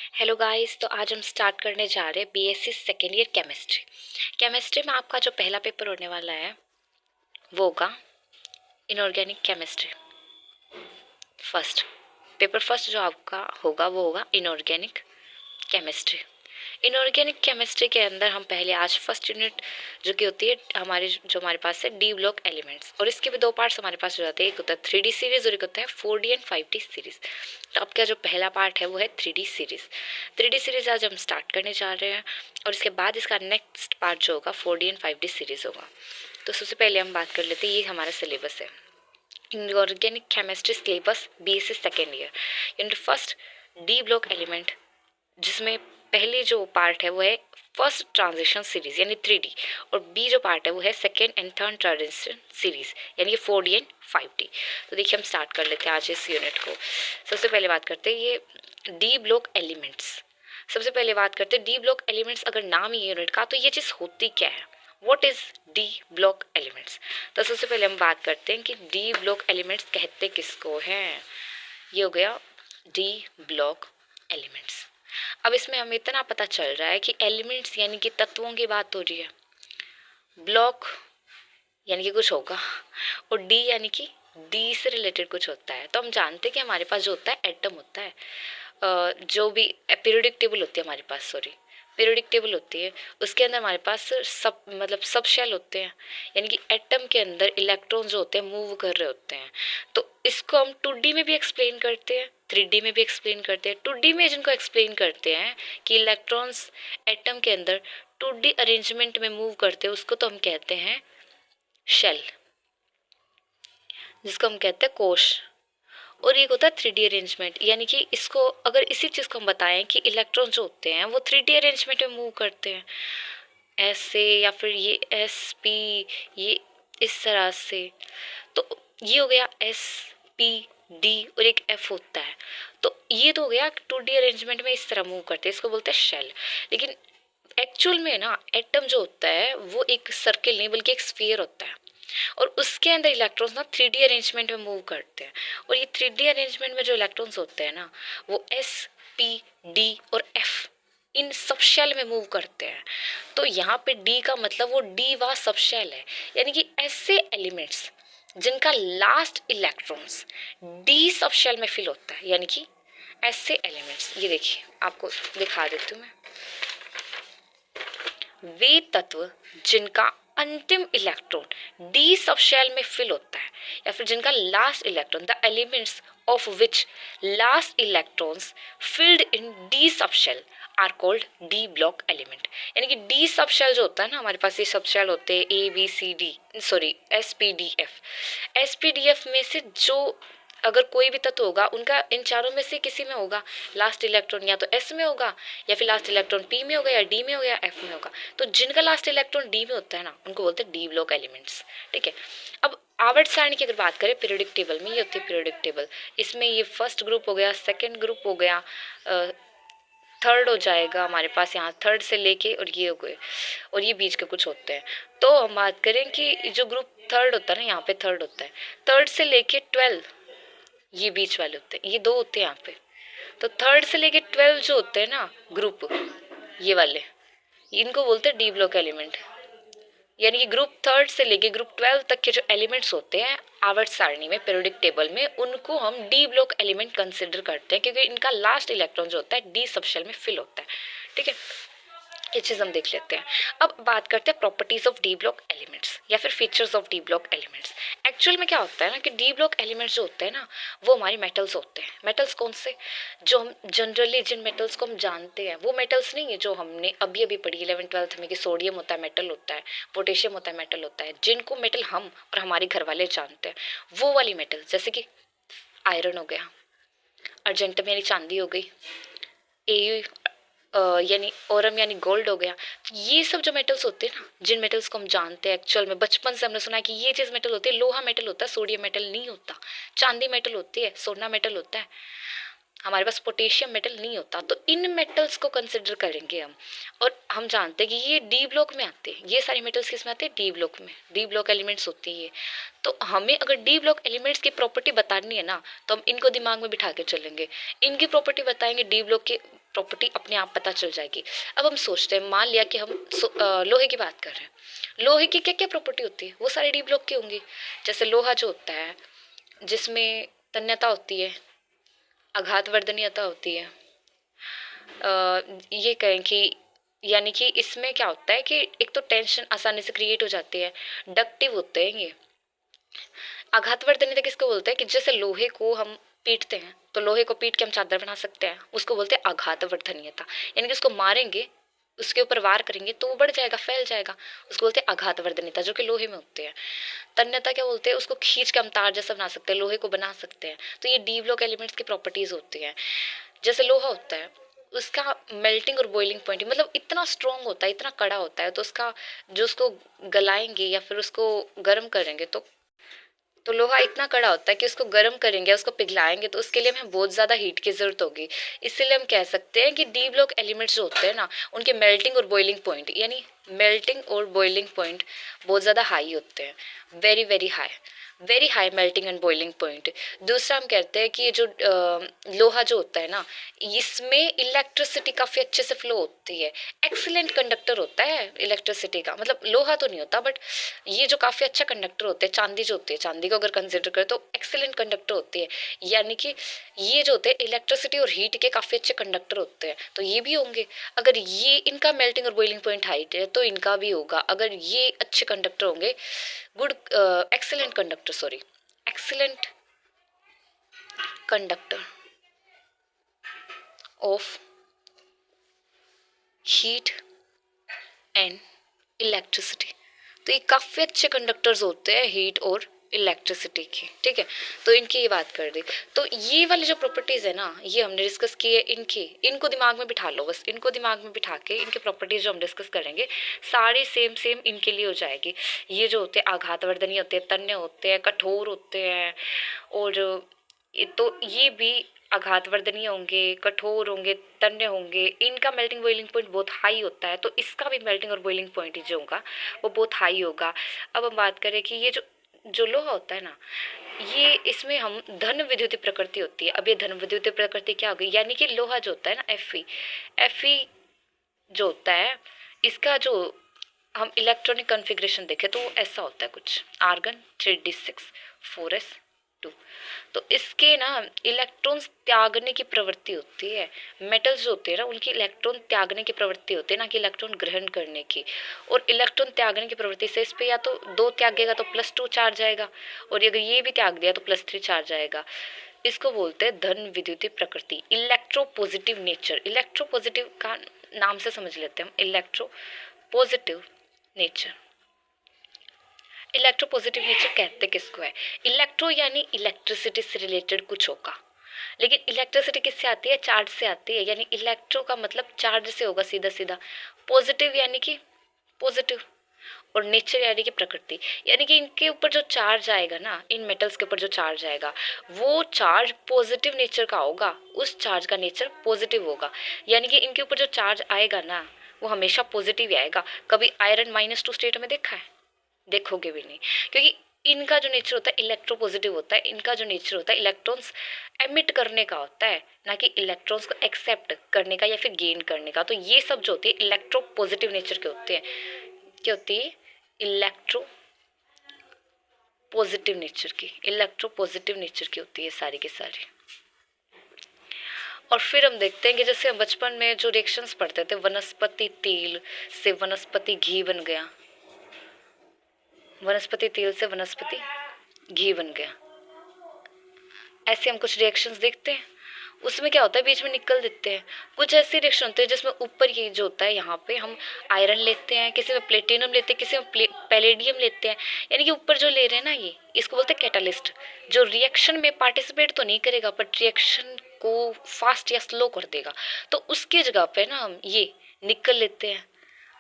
Hello guys, तो आज हम स्टार्ट करने जा रहे हैं BSc second year chemistry. Chemistry में आपका जो पहला पेपर होने वाला है वो होगा इनऑर्गेनिक केमिस्ट्री। फर्स्ट जो आपका होगा वो होगा इनऑर्गेनिक केमिस्ट्री। इनऑर्गेनिक केमिस्ट्री के अंदर हम पहले आज फर्स्ट यूनिट जो कि होती है हमारे पास है डी ब्लॉक एलिमेंट्स, और इसके भी दो पार्ट्स हमारे पास हो जाते हैं। एक होता है 3D सीरीज और एक होता है 4D एंड 5D सीरीज। तो आपका जो पहला पार्ट है वो है 3D सीरीज। 3D सीरीज आज हम स्टार्ट करने जा रहे हैं, और इसके बाद इसका नेक्स्ट पार्ट जो होगा 4D एंड 5D सीरीज होगा। तो सबसे पहले हम बात कर लेते हैं, ये हमारा सिलेबस है inorganic chemistry syllabus BSc second year. Unit first D block element, जिसमें पहले जो पार्ट है वो है फर्स्ट ट्रांजिशन सीरीज यानी 3D, और बी जो पार्ट है वो है second and third transition series यानी 4D एंड 5D। तो देखिए हम स्टार्ट कर लेते हैं आज इस यूनिट को। सबसे पहले बात करते हैं ये डी ब्लॉक एलिमेंट्स। सबसे पहले बात करते हैं डी ब्लॉक एलिमेंट्स। अगर नाम ही यूनिट का, तो ये चीज़ होती क्या है, what is D block elements. तो सबसे पहले हम बात करते हैं कि डी ब्लॉक एलिमेंट्स कहते किसको हैं। ये हो गया डी ब्लॉक एलिमेंट्स। अब इसमें हमें इतना पता चल रहा है कि एलिमेंट्स यानी कि तत्वों की बात हो रही है, ब्लॉक यानी कि कुछ होगा, और डी यानी कि डी से रिलेटेड कुछ होता है। तो हम जानते हैं कि हमारे पास जो होता है एटम होता है, जो भी पीरियोडिक टेबल होती है हमारे पास, पीरियोडिक टेबल होती है, उसके अंदर हमारे पास सब शेल होते हैं, यानी कि एटम के अंदर इलेक्ट्रॉन जो होते हैं मूव कर रहे होते हैं। तो इसको हम 2D में भी एक्सप्लेन करते हैं, 3D में भी एक्सप्लेन करते हैं। 2D में जिनको एक्सप्लेन करते हैं कि इलेक्ट्रॉन्स एटम के अंदर 2D अरेंजमेंट में मूव करते हैं, उसको तो हम कहते हैं शेल, जिसको हम कहते हैं कोश। और एक होता है 3D अरेंजमेंट, यानी कि इसको अगर इसी चीज़ को हम बताएं कि इलेक्ट्रॉन जो होते हैं वो 3D अरेंजमेंट में मूव करते हैं ऐसे, या फिर ये SP, ये इस तरह से। तो ये हो गया SPD, और एक F होता है। तो ये तो हो गया 2D अरेंजमेंट में इस तरह मूव करते हैं, इसको बोलते हैं शेल। लेकिन एक्चुअल में ना एटम जो होता है वो एक सर्किल नहीं बल्कि एक स्फीयर होता है, और उसके अंदर इलेक्ट्रॉन्स ना 3D अरेंजमेंट में मूव करते हैं। और ये 3D अरेंजमेंट में जो इलेक्ट्रॉन्स होते हैं ना वो SPD और F इन सब शेल में मूव करते हैं। तो यहाँ पे D का मतलब वो D वा सब शेल है, यानी कि ऐसे एलिमेंट्स जिनका last electrons D subshell में फिल होता है, यानी कि ऐसे एलिमेंट्स। ये देखिए आपको दिखा देती हूँ मैं, वे तत्व जिनका अंतिम इलेक्ट्रॉन डी सबशेल में फिल होता है, या फिर जिनका last electron, the elements of which last electrons filled in D subshell are called D block element. यानी कि डी सबशेल जो होता है ना, हमारे पास ये सबशेल होते हैं एसपीडीएफ में से जो अगर कोई भी तत्व होगा उनका इन चारों में से किसी में होगा लास्ट इलेक्ट्रॉन, या तो S में होगा, या फिर लास्ट इलेक्ट्रॉन P में होगा, या D में होगा, या F में होगा। तो जिनका लास्ट इलेक्ट्रॉन D में होता है ना उनको बोलते हैं डी ब्लॉक एलिमेंट्स। ठीक है। अब आवर्त सारणी की अगर बात करें पीरियोडिक टेबल में, ये होती है पीरियोडिक टेबल। इसमें ये फर्स्ट ग्रुप हो गया, सेकेंड ग्रुप हो गया, थर्ड हो जाएगा हमारे पास, यहाँ थर्ड से लेके और ये हो गए, और ये बीच के कुछ होते हैं। तो हम बात करें कि जो ग्रुप थर्ड होता है ना, यहाँ पे थर्ड होता है, थर्ड से लेके 12 ये बीच वाले होते हैं, ये दो होते हैं यहाँ पे। तो थर्ड से लेके 12 जो होते हैं ना ग्रुप, ये वाले, इनको बोलते हैं डी ब्लॉक एलिमेंट। यानी कि ग्रुप थर्ड से लेके ग्रुप 12 तक के जो एलिमेंट्स होते हैं आवर्त सारणी में पीरियोडिक टेबल में, उनको हम डी ब्लॉक एलिमेंट कंसिडर करते हैं, क्योंकि इनका लास्ट इलेक्ट्रॉन जो होता है डी सबशेल में फिल होता है। ठीक है, ये चीज़ हम देख लेते हैं। अब बात करते हैं properties of D block elements या फिर features of D block elements. Actual में क्या होता है ना कि डी ब्लॉक एलिमेंट्स जो होते हैं ना वो हमारे मेटल्स होते हैं। मेटल्स कौन से, जो हम जनरली जिन मेटल्स को हम जानते हैं वो मेटल्स नहीं है जो हमने अभी अभी पढ़ी 11th-12th में कि सोडियम होता है मेटल होता है, पोटेशियम होता है मेटल होता है, जिनको मेटल हम और हमारे घर वाले जानते हैं, वो वाली मेटल, जैसे कि आयरन हो गया, अर्जेंटम यानी चांदी हो गई, ए यानी ओरम यानी गोल्ड हो गया। तो ये सब जो मेटल्स होते हैं ना, जिन मेटल्स को हम जानते हैं, एक्चुअल में बचपन से हमने सुना है कि ये चीज़ मेटल होती है, लोहा मेटल होता है, सोडियम मेटल नहीं होता, चांदी मेटल होती है, सोना मेटल होता है, हमारे पास पोटेशियम मेटल नहीं होता। तो इन मेटल्स को कंसिडर करेंगे हम, और हम जानते हैं कि ये डी ब्लॉक में आते हैं, ये सारे मेटल्स किस में आते हैं, डी ब्लॉक में, डी ब्लॉक एलिमेंट्स होती है। तो हमें अगर डी ब्लॉक एलिमेंट्स की प्रॉपर्टी बतानी है ना, तो हम इनको दिमाग में बिठा के चलेंगे, इनकी प्रॉपर्टी बताएंगे डी ब्लॉक के प्रॉपर्टी अपने आप पता चल जाएगी। अब हम सोचते हैं, मान लिया कि हम लोहे की बात कर रहे हैं, लोहे की क्या क्या प्रॉपर्टी होती है, वो सारे डी ब्लॉक की होंगी। जैसे लोहा जो होता है जिसमें तन्यता होती है, आघातवर्धनीयता होती है, ये कहें कि यानी कि इसमें क्या होता है कि एक तो टेंशन आसानी से क्रिएट हो जाती है, डक्टिव होते हैं ये। आघातवर्धनीयता किसको बोलते हैं कि जैसे लोहे को हम पीटते हैं तो लोहे को पीट के हम चादर बना सकते हैं, उसको बोलते हैं आघातवर्धनीयता। यानी कि उसको मारेंगे, उसके ऊपर वार करेंगे तो वो बढ़ जाएगा, फैल जाएगा, उसको बोलते हैं आघातवर्धनीयता, जो कि लोहे में होते हैं। तन्यता क्या बोलते हैं, उसको खींच के हम तार जैसा बना सकते हैं, लोहे को बना सकते हैं। तो ये डी ब्लॉक एलिमेंट्स की प्रॉपर्टीज होती हैं। जैसे लोहा होता है, उसका मेल्टिंग और बॉइलिंग पॉइंट मतलब इतना स्ट्रांग होता है, इतना कड़ा होता है, तो उसका जो उसको गलाएंगे या फिर उसको गर्म करेंगे तो लोहा इतना कड़ा होता है कि उसको गर्म करेंगे, उसको पिघलाएंगे तो उसके लिए हमें बहुत ज़्यादा हीट की ज़रूरत होगी। इसीलिए हम कह सकते हैं कि डी ब्लॉक एलिमेंट्स जो होते हैं ना, उनके मेल्टिंग और बॉइलिंग पॉइंट यानी मेल्टिंग और बॉइलिंग पॉइंट बहुत ज़्यादा हाई होते हैं, very very high melting and boiling point. दूसरा हम कहते हैं कि ये जो लोहा जो होता है ना, इसमें इलेक्ट्रिसिटी काफ़ी अच्छे से फ्लो होती है, एक्सीलेंट कंडक्टर होता है इलेक्ट्रिसिटी का। मतलब लोहा तो नहीं होता बट ये जो काफ़ी अच्छा कंडक्टर होते हैं, चांदी जो होती है, चांदी को अगर कंसिडर करें तो एक्सीलेंट कंडक्टर होती है। यानी कि ये जो होते हैं इलेक्ट्रिसिटी और हीट के काफ़ी अच्छे कंडक्टर होते हैं, तो ये भी होंगे। अगर ये इनका मेल्टिंग और बॉइलिंग पॉइंट हाइट है तो इनका भी होगा। अगर ये अच्छे कंडक्टर होंगे, good excellent conductor, sorry excellent conductor of heat and electricity, तो ये काफ़ी अच्छे कंडक्टर्स होते हैं हीट और इलेक्ट्रिसिटी की। ठीक है, तो इनकी ये बात कर दी। तो ये वाली जो प्रॉपर्टीज़ है ना, ये हमने डिस्कस की है, इनको दिमाग में बिठा लो, बस इनको दिमाग में बिठा के इनके प्रॉपर्टीज़ जो हम डिस्कस करेंगे सारी सेम सेम इनके लिए हो जाएगी। ये जो होते हैं आघातवर्धनीय होते हैं, तन्य होते हैं, कठोर होते हैं, और तो ये भी आघातवर्धनीय होंगे, कठोर होंगे, तन्य होंगे। इनका मेल्टिंग बॉइलिंग पॉइंट बहुत हाई होता है, तो इसका भी मेल्टिंग और बॉइलिंग पॉइंट जो होगा वो बहुत हाई होगा। अब हम बात करें कि ये जो लोहा होता है ना, ये इसमें हम धन विद्युतीय प्रकृति होती है। अब ये धन विद्युतीय प्रकृति क्या होगी, यानी कि लोहा जो होता है ना, एफ जो होता है, इसका जो हम इलेक्ट्रॉनिक कॉन्फ़िगरेशन देखें तो ऐसा होता है कुछ, आर्गन 3d6 4s2। तो इसके ना इलेक्ट्रॉन्स त्यागने की प्रवृत्ति होती है। मेटल्स जो होते हैं ना, उनकी इलेक्ट्रॉन त्यागने की प्रवृत्ति होती है, ना कि इलेक्ट्रॉन ग्रहण करने की। और इलेक्ट्रॉन त्यागने की प्रवृत्ति से इस पे या तो 2 त्यागेगा तो +2 चार्ज आएगा, और अगर ये भी त्याग दिया तो +3 चार्ज आएगा। इसको बोलते हैं धन विद्युतीय प्रकृति, इलेक्ट्रोपॉजिटिव नेचर। इलेक्ट्रोपॉजिटिव का नाम से समझ लेते हैं हम, इलेक्ट्रोपॉजिटिव नेचर। इलेक्ट्रोपॉजिटिव नेचर कहते किसको है, इलेक्ट्रो यानी इलेक्ट्रिसिटी से रिलेटेड कुछ होगा, लेकिन इलेक्ट्रिसिटी किससे आती है, चार्ज से आती है। यानी इलेक्ट्रो का मतलब चार्ज से होगा सीधा सीधा, पॉजिटिव यानी कि पॉजिटिव, और नेचर यानी कि प्रकृति। यानी कि इनके ऊपर जो चार्ज आएगा ना, इन मेटल्स के ऊपर जो चार्ज आएगा वो चार्ज पॉजिटिव नेचर का होगा, उस चार्ज का नेचर पॉजिटिव होगा। यानी कि इनके ऊपर जो चार्ज आएगा ना वो हमेशा पॉजिटिव ही आएगा। कभी आयरन -2 स्टेट में देखा है, देखोगे भी नहीं, क्योंकि इनका जो नेचर होता है इलेक्ट्रो पॉजिटिव होता है। इनका जो नेचर होता है इलेक्ट्रॉन्स एमिट करने का होता है, ना कि इलेक्ट्रॉन्स को एक्सेप्ट करने का या फिर गेन करने का। तो ये सब जो होती है इलेक्ट्रो पॉजिटिव नेचर के होते हैं। क्या होती है, इलेक्ट्रो पॉजिटिव नेचर की, इलेक्ट्रो पॉजिटिव नेचर की होती है सारी की सारी। और फिर हम देखते हैं कि जैसे हम बचपन में जो रिएक्शंस पढ़ते थे, वनस्पति तेल से वनस्पति घी बन गया, वनस्पति तेल से वनस्पति घी बन गया, ऐसे हम कुछ रिएक्शंस देखते हैं। उसमें क्या होता है, बीच में निकल देते हैं। कुछ ऐसे रिएक्शन होते हैं जिसमें ऊपर ये जो होता है, यहाँ पे हम आयरन लेते हैं, किसी में प्लेटिनम लेते हैं, किसी में पैलेडियम लेते हैं। यानी कि ऊपर जो ले रहे हैं ना, ये इसको बोलते हैं कैटालिस्ट, जो रिएक्शन में पार्टिसिपेट तो नहीं करेगा बट रिएक्शन को फास्ट या स्लो कर देगा। तो उसकी जगह पे ना हम ये निकल लेते हैं,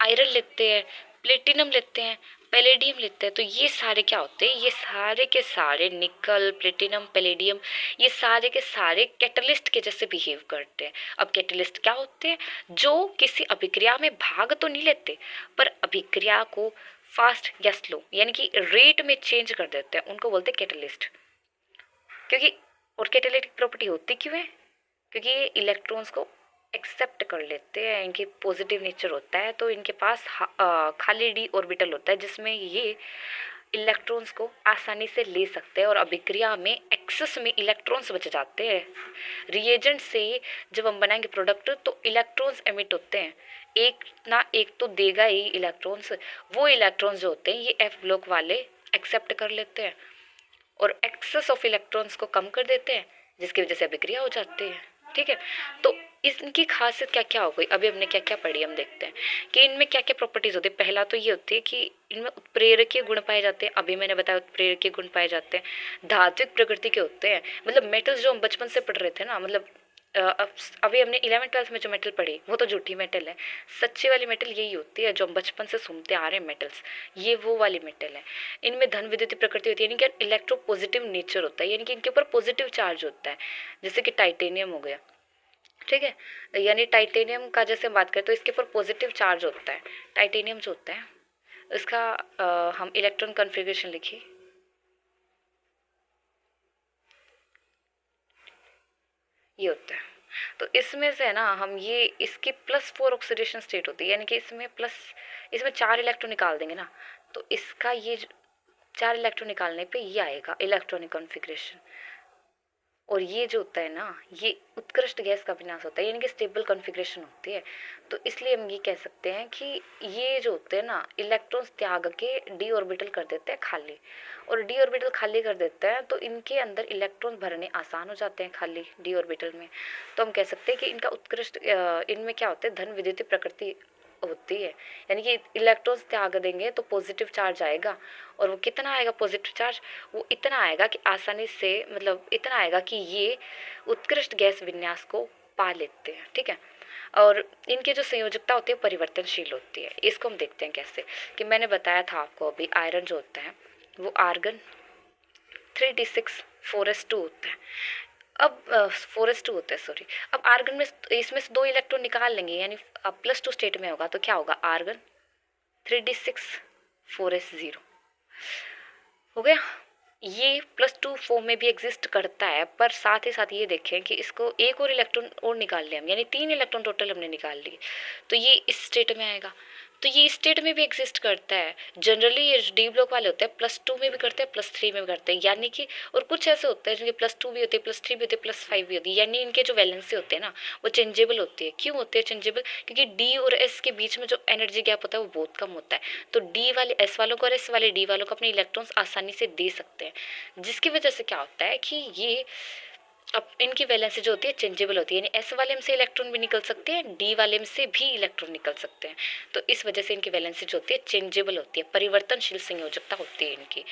आयरन लेते हैं, प्लेटिनम लेते हैं, पैलेडियम लेते हैं। तो ये सारे क्या होते हैं, ये सारे के सारे निकल, प्लेटिनम, पैलेडियम, ये सारे के सारे कैटलिस्ट के जैसे बिहेव करते हैं। अब कैटलिस्ट क्या होते हैं, जो किसी अभिक्रिया में भाग तो नहीं लेते पर अभिक्रिया को फास्ट या स्लो यानी कि रेट में चेंज कर देते हैं, उनको बोलते हैं कैटलिस्ट। क्योंकि और कैटालिटिक प्रॉपर्टी होती क्यों है, क्योंकि ये इलेक्ट्रॉन्स को एक्सेप्ट कर लेते हैं, इनकी पॉजिटिव नेचर होता है, तो इनके पास खाली डी ऑर्बिटल होता है जिसमें ये इलेक्ट्रॉन्स को आसानी से ले सकते हैं और अभिक्रिया में एक्सेस में इलेक्ट्रॉन्स बच जाते हैं। रिएजेंट से जब हम बनाएंगे प्रोडक्ट तो इलेक्ट्रॉन्स एमिट होते हैं, एक ना एक तो देगा ही इलेक्ट्रॉन्स, वो इलेक्ट्रॉन्स जो होते हैं ये एफ ब्लॉक वाले एक्सेप्ट कर लेते हैं और एक्सेस ऑफ इलेक्ट्रॉन्स को कम कर देते हैं, जिसकी वजह से अभिक्रिया हो जाती है। ठीक है, तो इनकी खासियत क्या क्या हो गई, अभी हमने क्या क्या पढ़ी, हम देखते हैं कि इनमें क्या क्या प्रॉपर्टीज होती है। पहला तो ये होती है कि इनमें उत्प्रेरकीय गुण पाए जाते हैं, अभी मैंने बताया उत्प्रेरकीय गुण पाए जाते हैं, धात्विक प्रकृति के होते हैं, मतलब मेटल्स जो हम बचपन से पढ़ रहे थे ना, मतलब अभी हमने 11th-12th में जो मेटल पढ़ी वो तो झूठी मेटल है, सच्ची वाली मेटल यही होती है जो हम बचपन से सुनते आ रहे हैं मेटल्स, ये वो वाली मेटल है। इनमें धन विद्युत प्रकृति होती है, यानी कि इलेक्ट्रो पॉजिटिव नेचर होता है, यानी कि इनके ऊपर पॉजिटिव चार्ज होता है, जैसे कि टाइटेनियम हो गया। ठीक है, यानी टाइटेनियम का जैसे हम बात करें तो इसके ऊपर पॉजिटिव चार्ज होता है। टाइटेनियम जो होता है इसका हम इलेक्ट्रॉन कॉन्फ़िगरेशन लिखिए, ये होता है। तो इसमें से है ना हम ये इसकी +4 ऑक्सीडेशन स्टेट होती है, यानी कि इसमें 4 इलेक्ट्रॉन निकाल देंगे ना, तो इसका ये 4 इलेक्ट्रॉन निकालने पे ये आएगा इलेक्ट्रॉनिक कॉन्फ़िगरेशन। और ये जो होता है ना ये उत्कृष्ट गैस का विनाश होता है, यानी कि स्टेबल कॉन्फ़िगरेशन होती है। तो इसलिए हम ये कह सकते हैं कि ये जो होते हैं ना इलेक्ट्रॉन्स त्याग के डी ऑर्बिटल कर देते हैं खाली, और डी ऑर्बिटल खाली कर देते हैं तो इनके अंदर इलेक्ट्रॉन भरने आसान हो जाते हैं खाली डी ऑर्बिटल में। तो हम कह सकते हैं कि इनका उत्कृष्ट इनमें क्या होता है, धन विद्युतीय प्रकृति होती है, यानी कि इलेक्ट्रॉन्स त्याग देंगे तो पॉजिटिव चार्ज आएगा, और वो कितना आएगा पॉजिटिव चार्ज, वो इतना आएगा कि आसानी से, मतलब इतना आएगा कि ये उत्कृष्ट गैस विन्यास को पा लेते हैं। ठीक है, और इनकी जो संयोजकता होती है परिवर्तनशील होती है। इसको हम देखते हैं कैसे, कि मैंने बताया था आपको अभी आयरन जो होता है वो आर्गन 3d6 4s2 होता है। अब 4s2 होता है, सॉरी। अब आर्गन में इसमें से 2 इलेक्ट्रॉन निकाल लेंगे, यानी अब +2 स्टेट में होगा, तो क्या होगा, आर्गन 3d6 4s0 हो गया। ये +2 फॉर्म में भी एग्जिस्ट करता है, पर साथ ही साथ ये देखें कि इसको एक और इलेक्ट्रॉन और निकाल लिया हम, यानी 3 इलेक्ट्रॉन टोटल हमने निकाल लिए, तो ये इस स्टेट में आएगा। तो ये इस स्टेट में भी एग्जिस्ट करता है। जनरली ये डी ब्लॉक वाले होते हैं +2 में भी करते हैं +3 में भी करते हैं, यानी कि और कुछ ऐसे होते हैं जिनके +2 भी होते हैं +3 भी होते हैं +5 भी होती है, यानी इनके जो वैलेंसी होते हैं ना वो चेंजेबल होती है। क्यों होते हैं चेंजेबल, क्योंकि डी और एस के बीच में जो एनर्जी गैप होता है वो बहुत कम होता है, तो डी वाले एस वालों को और एस वाले डी वालों को अपने इलेक्ट्रॉन्स आसानी से दे सकते हैं, जिसकी वजह से क्या होता है कि ये अब इनकी वैलेंसी जो होती है चेंजेबल होती है, यानी एस वाले में से इलेक्ट्रॉन भी निकल सकते हैं, डी वाले में से भी इलेक्ट्रॉन निकल सकते हैं, तो इस वजह से इनकी वैलेंसी जो होती है चेंजेबल होती है, परिवर्तनशील संयोजकता होती है इनकी।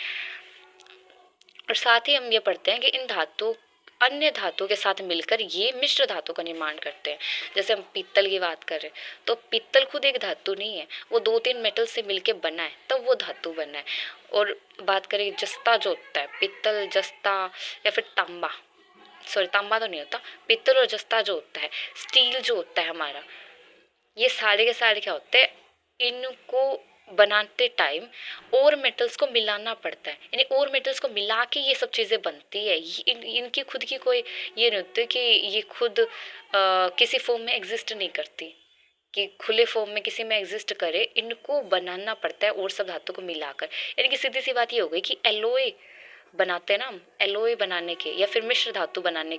और साथ ही हम ये पढ़ते हैं कि इन धातु अन्य धातु के साथ मिलकर ये मिश्र धातु का निर्माण करते हैं। जैसे हम पीतल की बात कर रहे हैं तो पीतल खुद एक धातु नहीं है, वो 2-3 मेटल से मिलके बना है तब वो धातु बना है। और बात करें जस्ता जो होता है, पीतल जस्ता या फिर तांबा, सॉरी तांबा तो नहीं होता, पीतल और जस्ता जो होता है, स्टील जो होता है हमारा, ये सारे के सारे क्या होते हैं, इनको बनाते टाइम और मेटल्स को मिलाना पड़ता है, यानी और मेटल्स को मिला के ये सब चीज़ें बनती है। इनकी खुद की कोई ये नहीं होती कि ये खुद किसी फॉर्म में एग्जिस्ट नहीं करती, कि खुले फॉर्म में किसी में एग्जिस्ट करे, इनको बनाना पड़ता है और सब धातु को मिलाकर। यानी कि सीधी सी बात ये हो गई कि एलोय बनाते हैं ना हम, एलोय बनाने के या फिर मिश्र धातु बनाने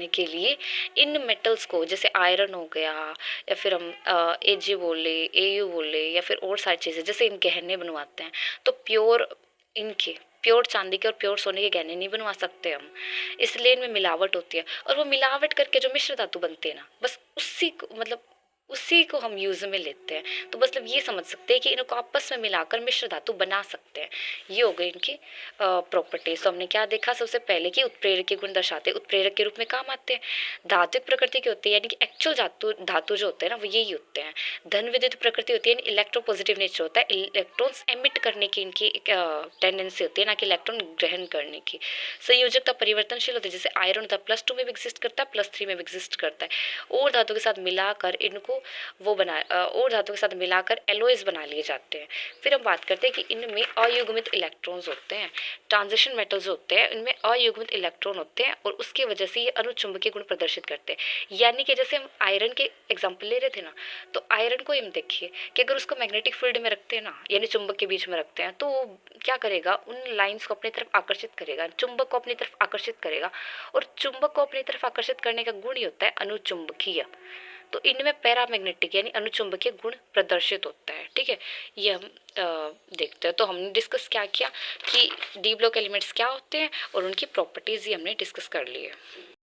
के लिए इन मेटल्स को, जैसे आयरन हो गया या फिर हम एजी बोले, एयू बोले, या फिर और सारी चीज़ें, जैसे इन गहने बनवाते हैं तो प्योर चांदी के और प्योर सोने के गहने नहीं बनवा सकते हम, इसलिए इनमें मिलावट होती है। और वो मिलावट करके जो मिश्र धातु बनते हैं ना, बस उसी को हम यूज़ में लेते हैं। तो मतलब ये समझ सकते हैं कि इनको आपस में मिलाकर मिश्र धातु बना सकते हैं। ये हो गई इनकी प्रॉपर्टीज। तो हमने क्या देखा, सबसे पहले कि उत्प्रेरक के गुण दर्शाते हैं, उत्प्रेरक के रूप में काम आते हैं, धात्विक प्रकृति के होते हैं, यानी कि एक्चुअल धातु जो होते हैं ना वो यही होते हैं। धन विद्युत प्रकृति होती है, इलेक्ट्रोपॉजिटिव नेचर होता है, इलेक्ट्रॉन्स एमिट करने की इनकी टेंडेंसी होती है, ना कि इलेक्ट्रॉन ग्रहण करने की। संयोजकता परिवर्तनशील होती है, जैसे आयरन होता है +2 में भी एग्जिस्ट करता है +3 में भी एग्जिस्ट करता है, और धातु के साथ मिलाकर इनको वो और धातु के साथ मिलाकर एलोइज बना लिए जाते हैं। फिर हम बात करते हैं कि इनमें अयुग्मित इलेक्ट्रॉन्स होते हैं। ट्रांजिशन मेटल्स होते हैं, इनमें अयुग्मित इलेक्ट्रॉन होते हैं और उसकी वजह से ये अनुचुंबकीय गुण प्रदर्शित करते हैं। यानी कि जैसे हम आयरन के एग्जाम्पल ले रहे थे ना, तो आयरन को हम देखिए कि अगर उसको मैग्नेटिक फील्ड में रखते हैं ना, यानी चुंबक के बीच में रखते हैं, तो वो क्या करेगा, उन लाइंस को अपनी तरफ आकर्षित करेगा, चुंबक को अपनी तरफ आकर्षित करेगा। और चुंबक को अपनी तरफ आकर्षित करने का गुण ही होता है अनुचुंबकीय। तो इनमें पैरामैग्नेटिक यानी अनुचुंबकीय गुण प्रदर्शित होता है। ठीक है, ये हम देखते हैं। तो हमने डिस्कस क्या किया कि डी ब्लॉक एलिमेंट्स क्या होते हैं और उनकी प्रॉपर्टीज ही हमने डिस्कस कर ली है।